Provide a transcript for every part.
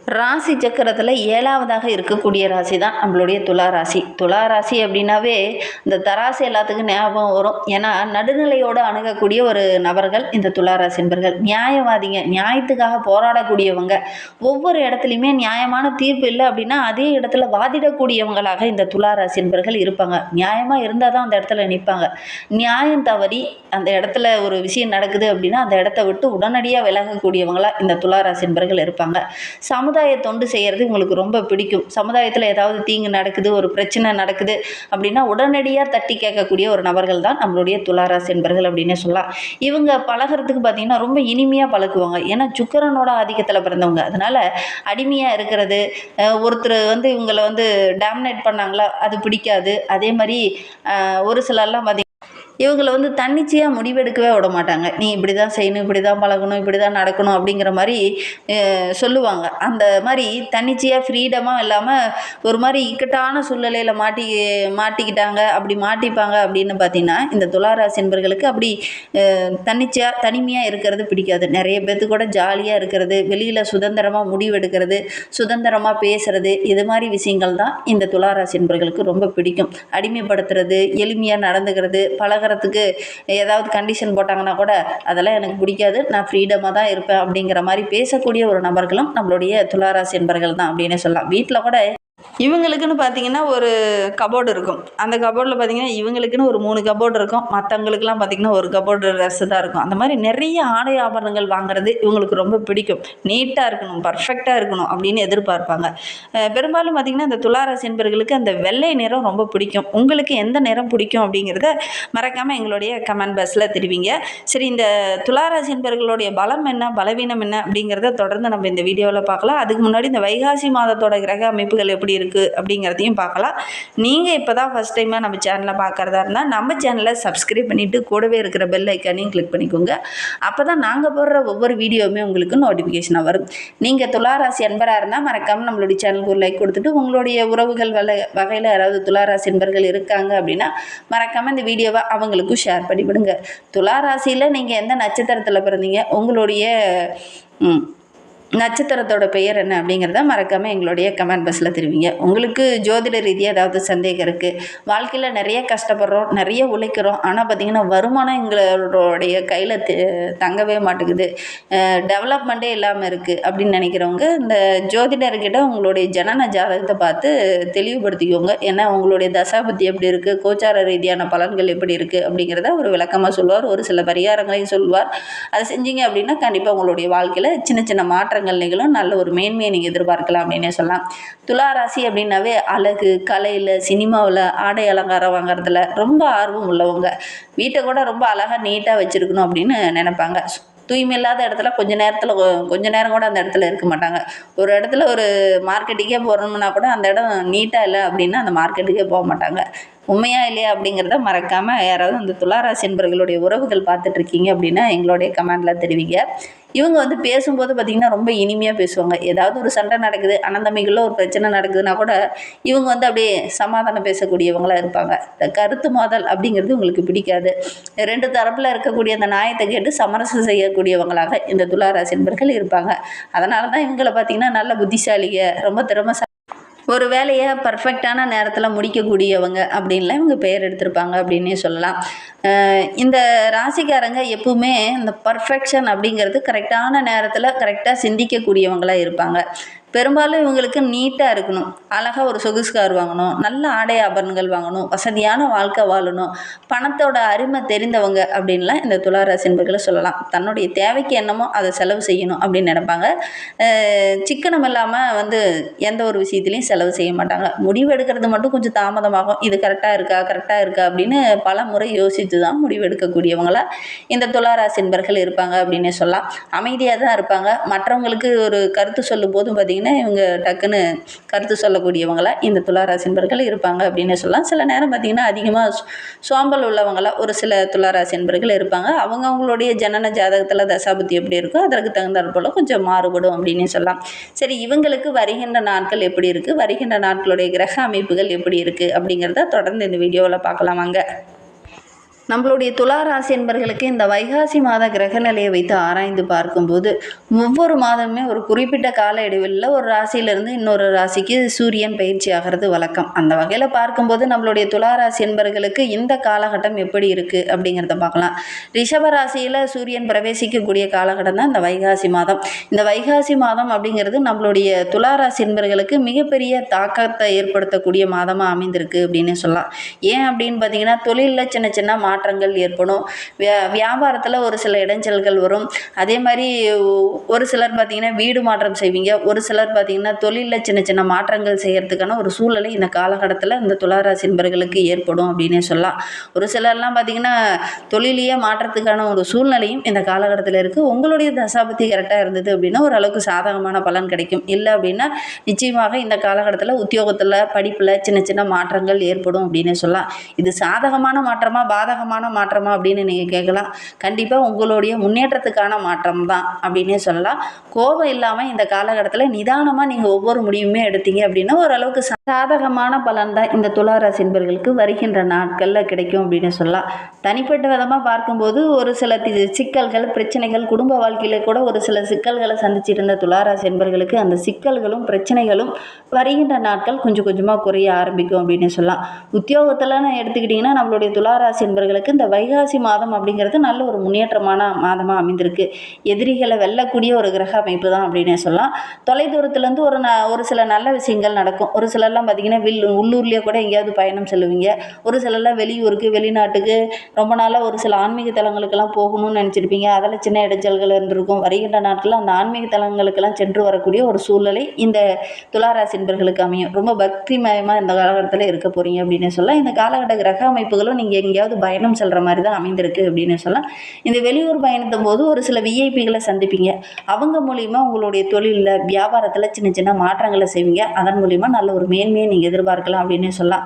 ராசி சக்கரத்தில் ஏழாவதாக இருக்கக்கூடிய ராசி தான் நம்மளுடைய துலா ராசி. துலா ராசி அப்படின்னாவே இந்த தராசு எல்லாத்துக்கும் ஞாபகம் வரும். ஏன்னா நடுநிலையோடு அணுகக்கூடிய ஒரு நபர்கள் இந்த துலா ராசி என்பர்கள். நியாயவாதிங்க, நியாயத்துக்காக போராடக்கூடியவங்க, ஒவ்வொரு இடத்துலையுமே நியாயமான தீர்ப்பு இல்லை அப்படின்னா அதே இடத்துல வாதிடக்கூடியவங்களாக இந்த துலா ராசி என்பர்கள் இருப்பாங்க. நியாயமாக இருந்தால் தான் அந்த இடத்துல நிற்பாங்க. நியாயம் தவறி அந்த இடத்துல ஒரு விஷயம் நடக்குது அப்படின்னா அந்த இடத்த விட்டு உடனடியாக விலகக்கூடியவங்களாக இந்த துலா ராசி என்பர்கள் இருப்பாங்க. சமுதாய தொண்டு செய்கிறது உங்களுக்கு ரொம்ப பிடிக்கும். சமுதாயத்தில் ஏதாவது தீங்கு நடக்குது, ஒரு பிரச்சனை நடக்குது அப்படின்னா உடனடியாக தட்டி கேட்கக்கூடிய ஒரு நபர்கள் தான் நம்மளுடைய துளாராசி என்பர்கள் அப்படின்னே சொல்லலாம். இவங்க பழகிறதுக்கு பார்த்திங்கன்னா ரொம்ப இனிமையாக பழகுவாங்க. ஏன்னா சுக்கிரனோட ஆதிக்கத்தில் பிறந்தவங்க. அதனால் அடிமையாக இருக்கிறது, ஒருத்தர் இவங்களை டாமினேட் பண்ணாங்களா அது பிடிக்காது. அதே மாதிரி ஒரு சிலர்லாம் பார்த்திங்கன்னா இவங்களை தன்னிச்சையாக முடிவெடுக்கவே விட மாட்டாங்க. நீ இப்படி தான் செய்யணும், இப்படி தான் பழகணும், இப்படி தான் நடக்கணும் அப்படிங்கிற மாதிரி சொல்லுவாங்க. அந்த மாதிரி தன்னிச்சையாக ஃப்ரீடமாக இல்லாமல் ஒரு மாதிரி இக்கட்டான சூழ்நிலையில் மாட்டிக்கிட்டாங்க, அப்படி மாட்டிப்பாங்க அப்படின்னு பார்த்தீங்கன்னா இந்த துளாராசி என்பர்களுக்கு அப்படி தன்னிச்சையாக தனிமையாக இருக்கிறது பிடிக்காது. நிறைய பேர்த்து கூட ஜாலியாக இருக்கிறது, வெளியில் சுதந்திரமாக முடிவெடுக்கிறது, சுதந்திரமாக பேசுகிறது, இது மாதிரி விஷயங்கள் தான் இந்த துளாராசி என்பர்களுக்கு ரொம்ப பிடிக்கும். அடிமைப்படுத்துறது, எளிமையாக நடந்துக்கிறது, பழகிறதுக்கு ஏதாவது கண்டிஷன் போட்டாங்கன்னா கூட அதெல்லாம் எனக்கு பிடிக்காது, நான் ஃப்ரீடமாக தான் இருப்பேன் அப்படிங்கிற மாதிரி பேசக்கூடிய ஒரு நபர்களும் நம்மளுடைய துளாராசி என்பர்கள் தான் அப்படின்னே சொல்லலாம். வீட்டில் கூட இவங்களுக்குன்னு பார்த்தீங்கன்னா ஒரு கபோர்டு இருக்கும். அந்த கபோர்டில் பார்த்தீங்கன்னா இவங்களுக்குன்னு ஒரு 3 கபோர்டு இருக்கும். மற்றவங்களுக்குலாம் பார்த்தீங்கன்னா ஒரு கபோர்டு ட்ரெஸ்ஸு தான் இருக்கும். அந்த மாதிரி நிறைய ஆடை ஆபரணங்கள் வாங்குறது இவங்களுக்கு ரொம்ப பிடிக்கும். நீட்டாக இருக்கணும், பர்ஃபெக்டாக இருக்கணும் அப்படின்னு எதிர்பார்ப்பாங்க. பெரும்பாலும் பார்த்திங்கன்னா இந்த துளாராசி என்பர்களுக்கு அந்த வெள்ளை நிறம் ரொம்ப பிடிக்கும். உங்களுக்கு எந்த நிறம் பிடிக்கும் அப்படிங்கிறத மறக்காமல் எங்களுடைய கமெண்ட் பாக்ஸில் தெரிவிங்க. சரி, இந்த துளாராசி என்பர்களுடைய பலம் என்ன, பலவீனம் என்ன அப்படிங்கிறத தொடர்ந்து நம்ம இந்த வீடியோவில் பார்க்கலாம். அதுக்கு முன்னாடி இந்த வைகாசி மாதத்தோட கிரக அமைப்புகள் எப்படி இருக்குது அப்படிங்கிறதையும் பார்க்கலாம். நீங்கள் இப்போ தான் ஃபஸ்ட் டைமாக நம்ம சேனலை பார்க்குறதா இருந்தால் நம்ம சேனலை சப்ஸ்கிரைப் பண்ணிவிட்டு கூடவே இருக்கிற பெல் ஐக்கானையும் கிளிக் பண்ணிக்கோங்க. அப்போ தான் நாங்கள் போடுற ஒவ்வொரு வீடியோவுமே உங்களுக்கு நோட்டிஃபிகேஷனாக வரும். நீங்கள் துளாராசி என்பராக இருந்தால் மறக்காமல் நம்மளுடைய சேனலுக்கு ஒரு லைக் கொடுத்துட்டு உங்களுடைய உறவுகள் வகையில் யாராவது துளாராசி என்பர்கள் இருக்காங்க அப்படின்னா மறக்காமல் இந்த வீடியோவை அவங்களுக்கும் ஷேர் பண்ணிவிடுங்க. துளாராசியில் நீங்கள் எந்த நட்சத்திரத்தில் பிறந்தீங்க, உங்களுடைய நட்சத்திரத்தோட பெயர் என்ன அப்படிங்கிறத மறக்காமல் எங்களுடைய கமெண்ட் பாக்ஸில் தெரிவிங்க. உங்களுக்கு ஜோதிட ரீதியாக ஏதாவது சந்தேகம் இருக்குது, வாழ்க்கையில் நிறைய கஷ்டப்படுறோம், நிறைய உழைக்கிறோம், ஆனால் பார்த்திங்கன்னா வருமானம் எங்களுடைய கையில் தங்கவே மாட்டேங்குது, டெவலப்மெண்ட்டே இல்லாமல் இருக்குது அப்படின்னு நினைக்கிறவங்க இந்த ஜோதிடர்கிட்ட உங்களுடைய ஜனன ஜாதகத்தை பார்த்து தெளிவுபடுத்திக்கோங்க. ஏன்னா உங்களுடைய தசாபத்தி எப்படி இருக்குது, கோச்சார ரீதியான பலன்கள் எப்படி இருக்குது அப்படிங்கிறத ஒரு விளக்கமாக சொல்லுவார். ஒரு சில பரிகாரங்களையும் சொல்லுவார். அதை செஞ்சீங்க அப்படின்னா கண்டிப்பாக உங்களுடைய வாழ்க்கையில் சின்ன சின்ன மாற்றங்கள் நிகழும். நல்ல ஒரு மேன்மையை நீங்கள் எதிர்பார்க்கலாம் அப்படின்னே சொல்லலாம். துளாராசி அப்படின்னாவே அழகு, கலையில், சினிமாவில், ஆடை அலங்காரம் வாங்குறதுல ரொம்ப ஆர்வம் உள்ளவங்க. வீட்டை கூட ரொம்ப அழகாக நீட்டாக வச்சுருக்கணும் அப்படின்னு நினைப்பாங்க. தூய்மை இல்லாத இடத்துல கொஞ்ச நேரம் கூட அந்த இடத்துல இருக்க மாட்டாங்க. ஒரு இடத்துல ஒரு மார்க்கெட்டுக்கே போகிறோம்னா கூட அந்த இடம் நீட்டாக இல்லை அப்படின்னா அந்த மார்க்கெட்டுக்கே போக மாட்டாங்க. உண்மையாக இல்லையா அப்படிங்கிறத மறக்காமல் யாராவது அந்த துளாராசி என்பர்களுடைய உறவுகள் பார்த்துட்ருக்கீங்க அப்படின்னா எங்களுடைய கமெண்டில் தெரிவிங்க. இவங்க பேசும்போது பார்த்திங்கன்னா ரொம்ப இனிமையாக பேசுவாங்க. ஏதாவது ஒரு சண்டை நடக்குது, அனந்தமிகளில் ஒரு பிரச்சனை நடக்குதுன்னா கூட இவங்க அப்படியே சமாதானம் பேசக்கூடியவங்களாக இருப்பாங்க. இந்த கருத்து மோதல் அப்படிங்கிறது உங்களுக்கு பிடிக்காது. 2 தரப்பில் இருக்கக்கூடிய அந்த நியாயத்தை கேட்டு சமரசம் செய்யக்கூடியவங்களாக இந்த துளாராசி என்பர்கள் இருப்பாங்க. அதனால தான் இவங்களை பார்த்திங்கன்னா நல்ல புத்திசாலிங்க, ரொம்ப திறமைசாலி, ஒரு வேலையை பர்ஃபெக்டான நேரத்தில் முடிக்கக்கூடியவங்க அப்படின்லாம் இவங்க பெயர் எடுத்திருப்பாங்க அப்படின்னே சொல்லலாம். இந்த ராசிக்காரங்க எப்பவுமே இந்த பர்ஃபெக்ஷன் அப்படிங்கிறது கரெக்டான நேரத்தில் கரெக்டாக சிந்திக்கக்கூடியவங்களாக இருப்பாங்க. பெரும்பாலும் இவங்களுக்கு நீட்டாக இருக்கணும், அழகாக ஒரு சொகுசு கார் வாங்கணும், நல்ல ஆடை ஆபரணங்கள் வாங்கணும், வசதியான வாழ்க்கை வாழணும், பணத்தோட அருமை தெரிந்தவங்க அப்படின்லாம் இந்த துளாராசி என்பர்களை சொல்லலாம். தன்னுடைய தேவைக்கு என்னமோ அதை செலவு செய்யணும் அப்படின்னு நினைப்பாங்க. சிக்கனம் இல்லாமல் எந்த ஒரு விஷயத்துலையும் செலவு செய்ய மாட்டாங்க. முடிவு எடுக்கிறது மட்டும் கொஞ்சம் தாமதமாகும். இது கரெக்டாக இருக்கா அப்படின்னு பல முறை யோசித்து தான் முடிவு எடுக்கக்கூடியவங்களா இந்த துளாராசி என்பர்கள் இருப்பாங்க அப்படின்னே சொல்லலாம். அமைதியாக தான் இருப்பாங்க. மற்றவங்களுக்கு ஒரு கருத்து சொல்லும் போதும் பார்த்திங்கன்னா இவங்க டக்குன்னு கருத்து சொல்லக்கூடியவங்களா இந்த துளாராசி என்பர்கள் இருப்பாங்க அப்படின்னு சொல்லலாம். சில நேரம் பார்த்திங்கன்னா அதிகமாக சோம்பல் உள்ளவங்களா ஒரு சில துளாராசி என்பர்கள் இருப்பாங்க. அவங்களுடைய ஜனன ஜாதகத்தில் தசாபுத்தி எப்படி இருக்கோ அதற்கு தகுந்தாற் போல் கொஞ்சம் மாறுபடும் அப்படின்னு சொல்லலாம். சரி, இவங்களுக்கு வருகின்ற நாட்கள் எப்படி இருக்குது, வருகின்ற நாட்களுடைய கிரக அமைப்புகள் எப்படி இருக்குது அப்படிங்கிறத தொடர்ந்து இந்த வீடியோவில் பார்க்கலாம் வாங்க. நம்மளுடைய துலா ராசி என்பர்களுக்கு இந்த வைகாசி மாத கிரக நிலையை வைத்து ஆராய்ந்து பார்க்கும்போது ஒவ்வொரு மாதமுமே ஒரு குறிப்பிட்ட கால இடைவெளியில் ஒரு ராசியிலிருந்து இன்னொரு ராசிக்கு சூரியன் பயிற்சி ஆகிறது வழக்கம். அந்த வகையில் பார்க்கும்போது நம்மளுடைய துலா ராசி என்பர்களுக்கு இந்த காலகட்டம் எப்படி இருக்குது அப்படிங்கிறத பார்க்கலாம். ரிஷப ராசியில் சூரியன் பிரவேசிக்கக்கூடிய காலகட்டம் தான் இந்த வைகாசி மாதம். இந்த வைகாசி மாதம் அப்படிங்கிறது நம்மளுடைய துலா ராசி என்பர்களுக்கு மிகப்பெரிய தாக்கத்தை ஏற்படுத்தக்கூடிய மாதமாக அமைந்திருக்கு அப்படின்னு சொல்லலாம். ஏன் அப்படின்னு பார்த்தீங்கன்னா, தொழிலில் சின்ன சின்ன மாற்றங்கள் ஏற்படும். வியாபாரத்தில் ஒரு சில இடைஞ்சல்கள் வரும். அதே மாதிரி ஒரு சிலர் பார்த்திங்கன்னா வீடு மாற்றம் செய்வீங்க. ஒரு சிலர் பார்த்திங்கன்னா தொழிலில் சின்ன சின்ன மாற்றங்கள் செய்கிறதுக்கான ஒரு சூழ்நிலை இந்த காலகட்டத்தில் இந்த துளாராசி என்பர்களுக்கு ஏற்படும் அப்படின்னே சொல்லலாம். ஒரு சிலர்லாம் பார்த்திங்கன்னா தொழிலையே மாற்றத்துக்கான ஒரு சூழ்நிலையும் இந்த காலகட்டத்தில் இருக்குது. உங்களுடைய தசாபத்தி கரெக்டாக இருந்தது அப்படின்னா ஓரளவுக்கு சாதகமான பலன் கிடைக்கும். இல்லை அப்படின்னா நிச்சயமாக இந்த காலகட்டத்தில் உத்தியோகத்தில் படிப்பில் சின்ன சின்ன மாற்றங்கள் ஏற்படும் அப்படின்னே சொல்லலாம். இது சாதகமான மாற்றமாக பாதகமான மாற்றமா அப்படின்னு நீங்கள் கேட்கலாம். கண்டிப்பாக உங்களுடைய முன்னேற்றத்துக்கான மாற்றம் தான் அப்படின்னே சொல்லலாம். கோபம் இல்லாமல் இந்த காலகட்டத்தில் நிதானமாக நீங்கள் ஒவ்வொரு முடிவுமே எடுத்தீங்க அப்படின்னா ஓரளவுக்கு சாதகமான பலன் தான் இந்த துளாராசி என்பர்களுக்கு வருகின்ற நாட்களில் கிடைக்கும் அப்படின்னு சொல்லலாம். தனிப்பட்ட விதமாக பார்க்கும்போது ஒரு சில சிக்கல்கள் பிரச்சனைகள் குடும்ப வாழ்க்கையில் கூட ஒரு சில சிக்கல்களை சந்திச்சிட்டு இருந்த துளாராசி என்பர்களுக்கு அந்த சிக்கல்களும் பிரச்சனைகளும் வருகின்ற நாட்கள் கொஞ்சம் கொஞ்சமாக குறைய ஆரம்பிக்கும் அப்படின்னு சொல்லலாம். உத்தியோகத்தில் எடுத்துக்கிட்டிங்கன்னா நம்மளுடைய துளாராசி என்பர்களுக்கு இந்த வைகாசி மாதம் அப்படிங்கிறது நல்ல ஒரு முன்னேற்றமான மாதமாக அமைந்திருக்கு. எதிரிகளை வெல்லக்கூடிய ஒரு கிரக அமைப்பு தான் அப்படின்னே சொல்லலாம். தொலைதூரத்துலேருந்து ஒரு சில நல்ல விஷயங்கள் நடக்கும். ஒரு சிலர்லாம் பார்த்திங்கன்னா உள்ளூர்லேயே கூட எங்கேயாவது பயணம் செல்லுவீங்க. ஒரு சிலர்லாம் வெளியூருக்கு வெளிநாட்டுக்கு ரொம்ப நாளாக ஒரு சில ஆன்மீக தலங்களுக்கெல்லாம் போகணும்னு நினச்சிருப்பீங்க. அதில் சின்ன இடைஞ்சல்கள் இருந்திருக்கும். வருகின்ற நாட்களில் அந்த ஆன்மீக தலங்களுக்கெல்லாம் சென்று வரக்கூடிய ஒரு சூழ்நிலை இந்த துளாராசி என்பர்களுக்கு அமையும். ரொம்ப பக்திமயமாக இந்த காலகட்டத்தில் இருக்க போகிறீங்க அப்படின்னு சொல்லலாம். இந்த காலகட்ட கிரக அமைப்புகளும் நீங்கள் எங்கேயாவது பயணம் செல்கிற மாதிரி தான் அமைந்திருக்கு அப்படின்னு சொல்லலாம். இந்த வெளியூர் பயணத்தும் போது ஒரு சில விஐபிகளை சந்திப்பீங்க. அவங்க மூலிமா உங்களுடைய தொழிலில் வியாபாரத்தில் சின்ன சின்ன மாற்றங்களை செய்வீங்க. அதன் மூலிமா நல்ல ஒரு மேன்மையை நீங்கள் எதிர்பார்க்கலாம் அப்படின்னு சொல்லலாம்.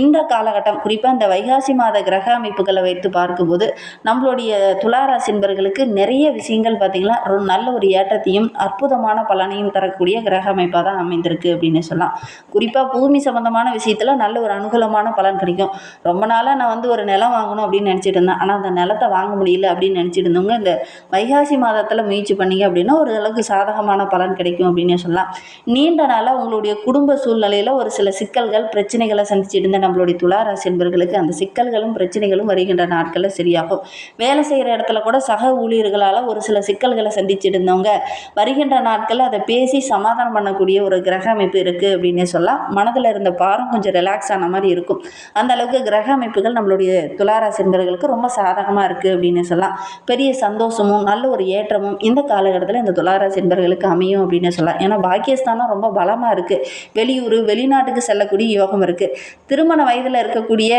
இந்த காலகட்டம் குறிப்பாக இந்த வைகாசி மாத கிரக அமைப்புகளை வைத்து பார்க்கும்போது நம்மளுடைய துளாராசி என்பர்களுக்கு நிறைய விஷயங்கள் பார்த்திங்கன்னா நல்ல ஒரு ஏற்றத்தையும் அற்புதமான பலனையும் தரக்கூடிய கிரக அமைப்பாக தான் அமைந்திருக்கு அப்படின்னு சொல்லலாம். குறிப்பாக பூமி சம்பந்தமான விஷயத்தில் நல்ல ஒரு அனுகூலமான பலன் கிடைக்கும். ரொம்ப நாளாக நான் ஒரு நிலம் வாங்கணும் அப்படின்னு நினச்சிட்டு இருந்தேன். ஆனால் அந்த நிலத்தை வாங்க முடியல அப்படின்னு நினச்சிட்டு இருந்தவங்க இந்த வைகாசி மாதத்தில் முயற்சி பண்ணீங்க அப்படின்னா ஒரு அளவுக்கு சாதகமான பலன் கிடைக்கும் அப்படின்னு சொல்லலாம். நீண்ட நாளாக உங்களுடைய குடும்ப சூழ்நிலையில் ஒரு சில சிக்கல்கள் பிரச்சனைகளை சந்திச்சுட்டு இருந்த நம்மளுடைய துளாராசி என்பர்களுக்கு அந்த சிக்கல்களும் பிரச்சனைகளும் வருகின்ற நாட்களில் சரியாகும். வேலை செய்கிற இடத்துல கூட சக ஊழியர்களால் ஒரு சில சிக்கல்களை சந்திச்சுட்டு இருந்தவங்க வருகின்ற நாட்களில் அதை பேசி சமாதானம் பண்ணக்கூடிய ஒரு கிரக அமைப்பு இருக்குது அப்படின்னே சொல்லலாம். மனதில் இருந்த பாரம் கொஞ்சம் ரிலாக்ஸ் ஆன மாதிரி இருக்கும். அந்த அளவுக்கு கிரக அமைப்புகள் நம்மளுடைய துளாராசி என்பவர்களுக்கு ரொம்ப சாதகமாக இருக்குது அப்படின்னு சொல்லலாம். பெரிய சந்தோஷமும் நல்ல ஒரு ஏற்றமும் இந்த காலகட்டத்தில் இந்த துளாராசி என்பவர்களுக்கு அமையும் அப்படின்னு சொல்லலாம். ஏன்னா பாக்கியஸ்தானம் ரொம்ப பலமாக இருக்குது. வெளியூர் வெளிநாட்டுக்கு செல்லக்கூடிய யோகம் இருக்குது. திருமண வயதில் இருக்கக்கூடிய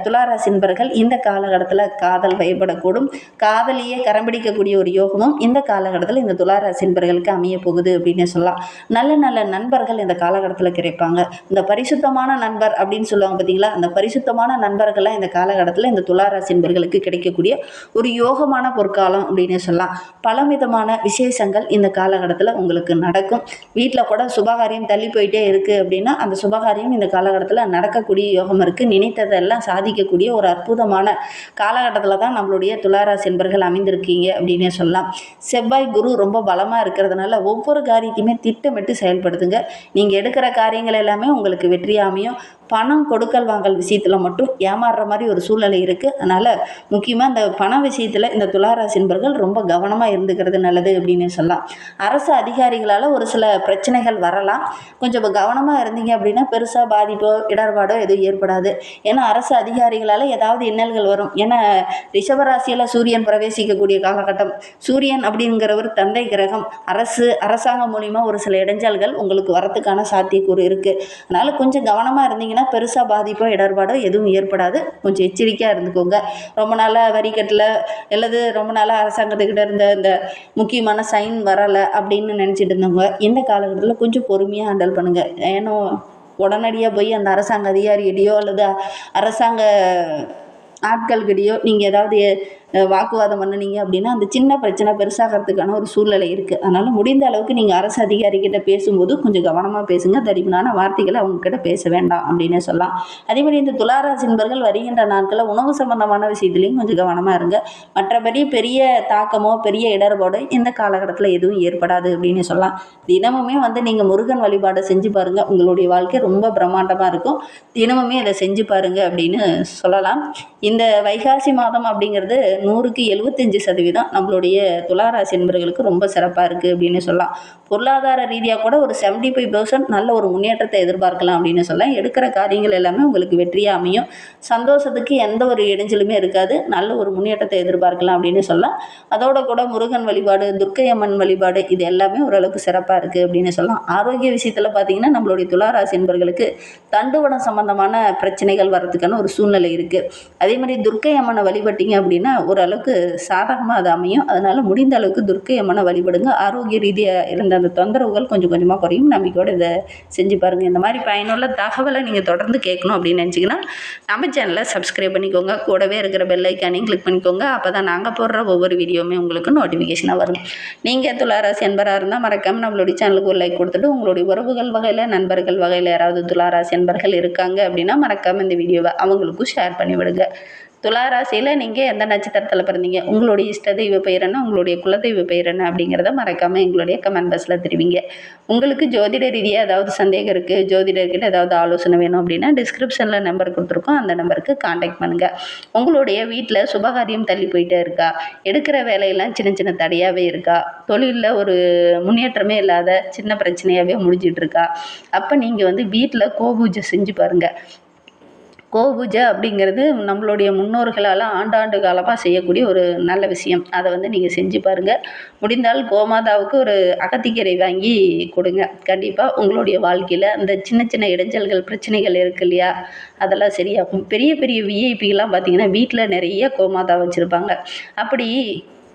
துளாராசி என்பவர்கள் இந்த காலகட்டத்தில் காதல் வயப்படக்கூடும். காதலியே கரம்பிடிக்கக்கூடிய ஒரு யோகமும் இந்த காலகட்டத்தில் இந்த துளாராசி என்பவர்களுக்கு அமைய போகுது அப்படின்னு சொல்லலாம். நல்ல நல்ல நண்பர்கள் இந்த காலகட்டத்தில் கிடைப்பாங்க. இந்த பரிசுத்தமான நண்பர் அப்படின்னு சொல்லுவாங்க பார்த்தீங்களா, அந்த பரிசுத்தமான நண்பர்கள்லாம் இந்த காலகட்டத்தில் இந்த துளாராசி என்பர்களுக்கு கிடைக்கக்கூடிய ஒரு யோகமான பொற்காலம் அப்படின்னு சொல்லலாம். பலவிதமான விசேஷங்கள் இந்த காலகட்டத்தில் உங்களுக்கு நடக்கும். வீட்டில் கூட சுபகாரியம் தள்ளி போயிட்டே இருக்குது அப்படின்னா அந்த சுபகாரியம் இந்த காலகட்டத்தில் நடக்கக்கூடிய யோகம் இருக்குது. நினைத்ததெல்லாம் சாதிக்கக்கூடிய ஒரு அற்புதமான காலகட்டத்தில் தான் நம்மளுடைய துளாராசி என்பர்கள் அமைந்திருக்கீங்க அப்படின்னே சொல்லலாம். செவ்வாய் குரு ரொம்ப பலமாக இருக்கிறதுனால ஒவ்வொரு காரியத்தையுமே திட்டமிட்டு செயல்படுத்துங்க. நீங்கள் எடுக்கிற காரியங்கள் எல்லாமே உங்களுக்கு வெற்றியாமையும். பணம் கொடுக்கல் வாங்கல் விஷயத்தில் மட்டும் ஏமாறுற மாதிரி ஒரு சூழ்நிலை இருக்குது. அதனால் முக்கியமாக இந்த பண விஷயத்தில் இந்த துளாராசி என்பர்கள் ரொம்ப கவனமாக இருந்துக்கிறது நல்லது அப்படின்னு சொல்லலாம். அரசு அதிகாரிகளால் ஒரு சில பிரச்சனைகள் வரலாம். கொஞ்சம் கவனமாக இருந்தீங்க அப்படின்னா பெருசாக பாதிப்போ இடர்பாடோ எதுவும் ஏற்படாது. ஏன்னா அரசு அதிகாரிகளால் ஏதாவது இன்னல்கள் வரும். ஏன்னா ரிஷபராசியில் சூரியன் பிரவேசிக்கக்கூடிய காலகட்டம். சூரியன் அப்படிங்கிறவர் தந்தை கிரகம். அரசாங்கம் மூலிமா ஒரு சில இடைஞ்சல்கள் உங்களுக்கு வரத்துக்கான சாத்தியக்கூறு இருக்குது. அதனால் கொஞ்சம் கவனமாக இருந்தீங்கன்னா பெருசாக பாதிப்போ இடர்பாடோ எதுவும் ஏற்படாது. கொஞ்சம் எச்சரிக்கையாக இருந்துக்கோங்க. ரொம்ப நாளாக வரிக்கட்டில் அல்லது ரொம்ப நாளாக அரசாங்கத்துக்கிட்ட இருந்த இந்த முக்கியமான சைன் வரலை அப்படின்னு நினச்சிட்டு இருந்தவங்க இந்த காலகட்டத்தில் கொஞ்சம் பொறுமையாக ஹேண்டில் பண்ணுங்கள். ஏன்னா உடனடியாக போய் அந்த அரசாங்க அதிகாரிகிட்டையோ அல்லது அரசாங்க ஆட்கள்கிட்டையோ நீங்கள் ஏதாவது வாக்குவாதம் பண்ணுனீங்க அப்படின்னா அந்த சின்ன பிரச்சனை பெருசாகிறதுக்கான ஒரு சூழ்நிலை இருக்குது. அதனால் முடிந்த அளவுக்கு நீங்கள் அரசு அதிகாரிகிட்ட பேசும்போது கொஞ்சம் கவனமாக பேசுங்க. தடிமனான வார்த்தைகளை அவங்கக்கிட்ட பேச வேண்டாம் அப்படின்னு சொல்லலாம். அதேமாதிரி இந்த துளாராசி நண்பர்கள் வருகின்ற நாட்களில் உணவு சம்பந்தமான விஷயத்துலையும் கொஞ்சம் கவனமாக இருங்க. மற்றபடி பெரிய தாக்கமோ பெரிய இடர்பாடோ இந்த காலகட்டத்தில் எதுவும் ஏற்படாது அப்படின்னு சொல்லலாம். தினமுமே நீங்கள் முருகன் வழிபாடை செஞ்சு பாருங்கள். உங்களுடைய வாழ்க்கை ரொம்ப பிரம்மாண்டமாக இருக்கும். தினமுமே அதை செஞ்சு பாருங்க அப்படின்னு சொல்லலாம். இந்த வைகாசி மாதம் அப்படிங்கிறது 100க்கு 75% நம்மளுடைய துளாராசி என்பவர்களுக்கு ரொம்ப சிறப்பாக இருக்குது அப்படின்னு சொல்லலாம். பொருளாதார ரீதியாக கூட ஒரு 75% நல்ல ஒரு முன்னேற்றத்தை எதிர்பார்க்கலாம் அப்படின்னு சொல்லலாம். எடுக்கிற காரியங்கள் எல்லாமே உங்களுக்கு வெற்றியாக அமையும். சந்தோஷத்துக்கு எந்த ஒரு இடைஞ்சலுமே இருக்காது. நல்ல ஒரு முன்னேற்றத்தை எதிர்பார்க்கலாம் அப்படின்னு சொல்லலாம். அதோட கூட முருகன் வழிபாடு, துர்க்கை அம்மன் வழிபாடு இது எல்லாமே ஓரளவுக்கு சிறப்பாக இருக்குது அப்படின்னு சொல்லலாம். ஆரோக்கிய விஷயத்தில் பார்த்தீங்கன்னா நம்மளுடைய துளாராசி என்பவர்களுக்கு தண்டுவடம் சம்பந்தமான பிரச்சனைகள் வர்றதுக்கான ஒரு சூழ்நிலை இருக்குது. அதே மாதிரி துர்க்கை அம்மனை வழிபட்டீங்க அப்படின்னா ஓரளவுக்கு சாதகமாக அது அமையும். அதனால் முடிந்த அளவுக்கு துர்க்கை அம்மனை வழிபடுங்க. ஆரோக்கிய ரீதியாக இருந்த அந்த தொந்தரவுகள் கொஞ்சம் கொஞ்சமாக குறையும். நம்பிக்கையோடு இதை செஞ்சு பாருங்கள். இந்த மாதிரி பயனுள்ள தகவலை நீங்கள் தொடர்ந்து கேட்கணும் அப்படின்னு நினச்சிங்கன்னா நம்ம சேனலை சப்ஸ்கிரைப் பண்ணிக்கோங்க. கூடவே இருக்கிற பெல் ஐக்கானையும் கிளிக் பண்ணிக்கோங்க. அப்போ தான் நாங்கள் போடுற ஒவ்வொரு வீடியோவுமே உங்களுக்கு நோட்டிஃபிகேஷனாக வரும். நீங்கள் துளாராசி என்பராக இருந்தால் மறக்காமல் நம்மளுடைய சேனலுக்கு ஒரு லைக் கொடுத்துட்டு உங்களுடைய உறவுகள் வகையில் நண்பர்கள் வகையில் யாராவது துளாராசி என்பர்கள் இருக்காங்க அப்படின்னா மறக்காமல் இந்த வீடியோவை அவங்களுக்கும் ஷேர் பண்ணி விடுங்க. துளாராசியில் நீங்கள் எந்த நட்சத்திரத்தில் பிறந்தீங்க, உங்களுடைய இஷ்ட தெய்வ பெயர் என்ன, உங்களுடைய குலதெய்வ பெயர் என்ன அப்படிங்கிறத மறக்காமல் எங்களுடைய கமெண்ட் பாக்ஸில் தெரிவிங்க. உங்களுக்கு ஜோதிட ரீதியாக ஏதாவது சந்தேகம் இருக்குது, ஜோதிடர்கிட்ட ஏதாவது ஆலோசனை வேணும் அப்படின்னா டிஸ்கிரிப்ஷனில் நம்பர் கொடுத்துருக்கோம். அந்த நம்பருக்கு காண்டாக்ட் பண்ணுங்கள். உங்களுடைய வீட்டில் சுபகாரியம் தள்ளி போயிட்டே இருக்கா, எடுக்கிற வேலையெல்லாம் சின்ன சின்ன தடையாகவே இருக்கா, தொழிலில் ஒரு முன்னேற்றமே இல்லாத சின்ன பிரச்சனையாகவே முடிஞ்சிட்ருக்கா, அப்போ நீங்கள் வீட்டில் கோபூஜை செஞ்சு பாருங்கள். கோபூஜை அப்படிங்கிறது நம்மளுடைய முன்னோர்களால் ஆண்டாண்டு காலமாக செய்யக்கூடிய ஒரு நல்ல விஷயம். அதை நீங்கள் செஞ்சு பாருங்கள். முடிந்தால் கோமாதாவுக்கு ஒரு அகத்திக்கீரை வாங்கி கொடுங்க. கண்டிப்பாக உங்களுடைய வாழ்க்கையில் அந்த சின்ன சின்ன இடைஞ்சல்கள் பிரச்சனைகள் இருக்குது இல்லையா, அதெல்லாம் சரியாகும். பெரிய பெரிய விஐபிகள்லாம் பார்த்திங்கன்னா வீட்டில் நிறைய கோமாதா வச்சுருப்பாங்க. அப்படி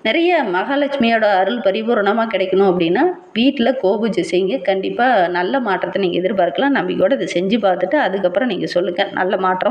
நிறைய மகாலட்சுமியோட அருள் பரிபூர்ணமாக கிடைக்கணும் அப்படின்னா வீட்டில் கோபூஜை செய்யுங்க. கண்டிப்பாக நல்ல மாற்றத்தை நீங்கள் எதிர்பார்க்கலாம். நம்பிக்கையோடு இதை செஞ்சு பார்த்துட்டு அதுக்கப்புறம் நீங்கள் சொல்லுங்கள் நல்ல மாற்றம்